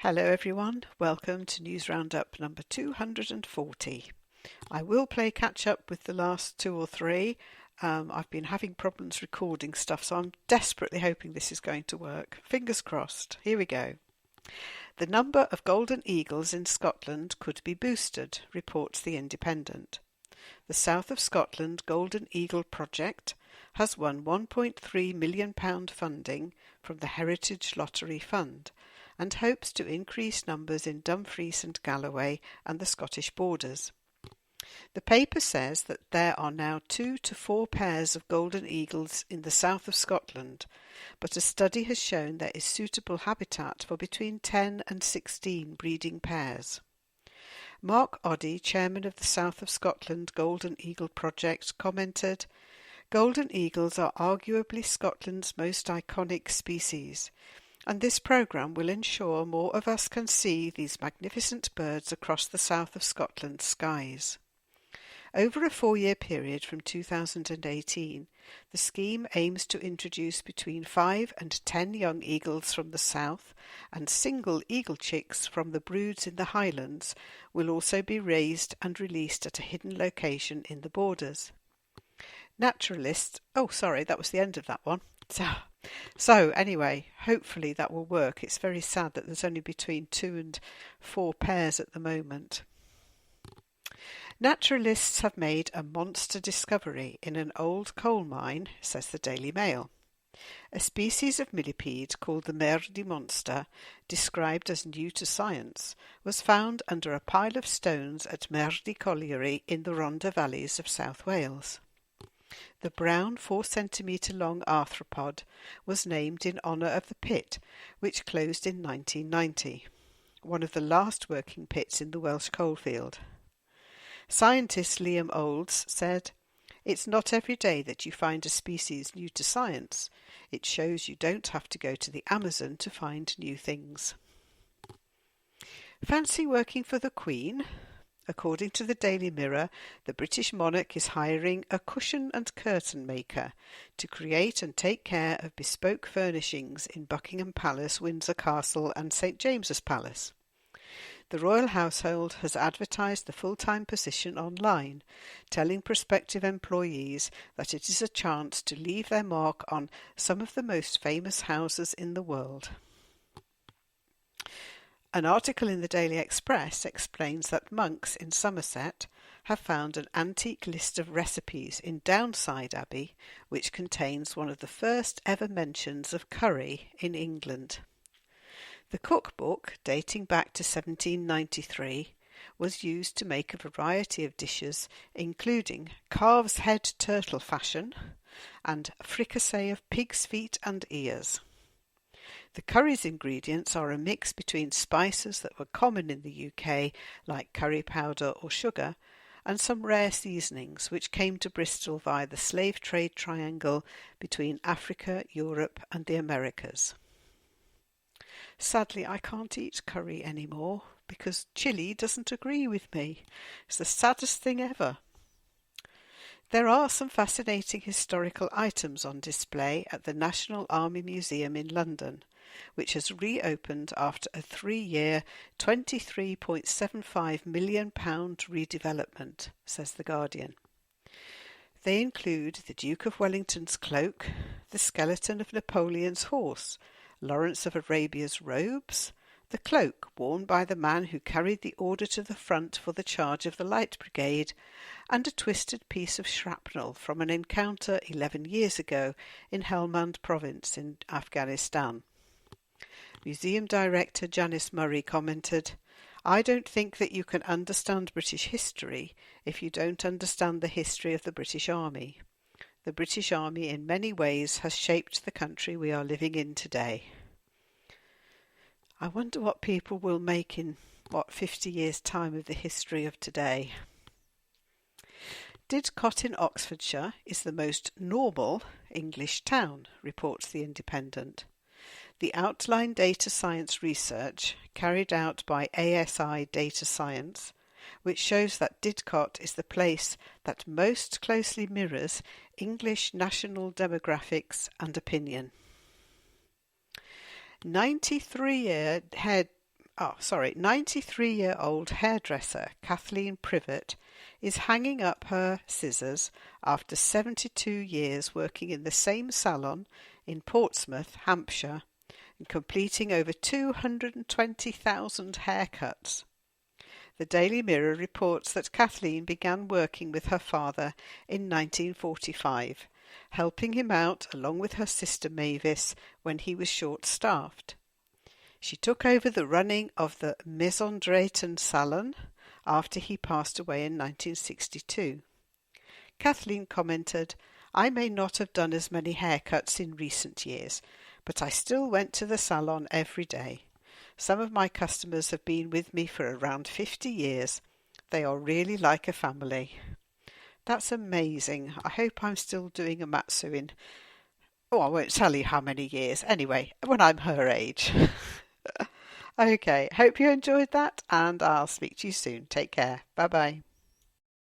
Hello everyone, welcome to News Roundup number 240. I will play catch up with the last two or three. I've been having problems recording stuff, so I'm desperately hoping this is going to work. Fingers crossed. Here we go. The number of golden eagles in Scotland could be boosted, reports The Independent. The South of Scotland Golden Eagle Project has won £1.3 million funding from the Heritage Lottery Fund and hopes to increase numbers in Dumfries and Galloway and the Scottish borders. The paper says that there are now 2 to 4 pairs of golden eagles in the south of Scotland, but a study has shown there is suitable habitat for between 10 and 16 breeding pairs. Mark Oddie, chairman of the South of Scotland Golden Eagle Project, commented, "Golden eagles are arguably Scotland's most iconic species, and this programme will ensure more of us can see these magnificent birds across the south of Scotland's skies." Over a 4-year period from 2018, the scheme aims to introduce between 5 and 10 young eagles from the south, and single eagle chicks from the broods in the Highlands will also be raised and released at a hidden location in the borders. Naturalists... Oh, sorry, that was the end of that one. So anyway, hopefully that will work. It's very sad that there's only between 2 and 4 pairs at the moment. Naturalists have made a monster discovery in an old coal mine, says the Daily Mail. A species of millipede called the Merdy monster, described as new to science, was found under a pile of stones at Merdy Colliery in the Rhondda Valleys of South Wales. The brown 4-centimetre long arthropod was named in honour of the pit, which closed in 1990, one of the last working pits in the Welsh coalfield. Scientist Liam Olds said, "It's not every day that you find a species new to science. It shows you don't have to go to the Amazon to find new things." Fancy working for the Queen? According to the Daily Mirror, the British monarch is hiring a cushion and curtain maker to create and take care of bespoke furnishings in Buckingham Palace, Windsor Castle and St James's Palace. The royal household has advertised the full-time position online, telling prospective employees that it is a chance to leave their mark on some of the most famous houses in the world. An article in the Daily Express explains that monks in Somerset have found an antique list of recipes in Downside Abbey, which contains one of the first ever mentions of curry in England. The cookbook, dating back to 1793, was used to make a variety of dishes, including calf's head turtle fashion and fricassee of pig's feet and ears. The curry's ingredients are a mix between spices that were common in the UK, like curry powder or sugar, and some rare seasonings which came to Bristol via the slave trade triangle between Africa, Europe and the Americas. Sadly, I can't eat curry anymore because chili doesn't agree with me. It's the saddest thing ever. There are some fascinating historical items on display at the National Army Museum in London, which has reopened after a 3-year, £23.75 million redevelopment, says The Guardian. They include the Duke of Wellington's cloak, the skeleton of Napoleon's horse, Lawrence of Arabia's robes, the cloak worn by the man who carried the order to the front for the charge of the Light Brigade, and a twisted piece of shrapnel from an encounter 11 years ago in Helmand province in Afghanistan. Museum director Janice Murray commented, "I don't think that you can understand British history if you don't understand the history of the British Army. The British Army in many ways has shaped the country we are living in today." I wonder what people will make in, 50 years' time of the history of today. Didcot in Oxfordshire is the most normal English town, reports The Independent. The outline data science research carried out by ASI Data Science, which shows that Didcot is the place that most closely mirrors English national demographics and opinion. 93-year head 93-year-old hairdresser Kathleen Privet is hanging up her scissors after 72 years working in the same salon in Portsmouth, Hampshire, and completing over 220,000 haircuts. The Daily Mirror reports that Kathleen began working with her father in 1945, helping him out along with her sister Mavis when he was short-staffed. She took over the running of the Maison Drayton salon after he passed away in 1962. Kathleen commented, "I may not have done as many haircuts in recent years, but I still went to the salon every day. Some of my customers have been with me for around 50 years. They are really like a family." That's amazing. I hope I'm still doing a matsu in, I won't tell you how many years. Anyway, when I'm her age. Okay, hope you enjoyed that, and I'll speak to you soon. Take care. Bye-bye.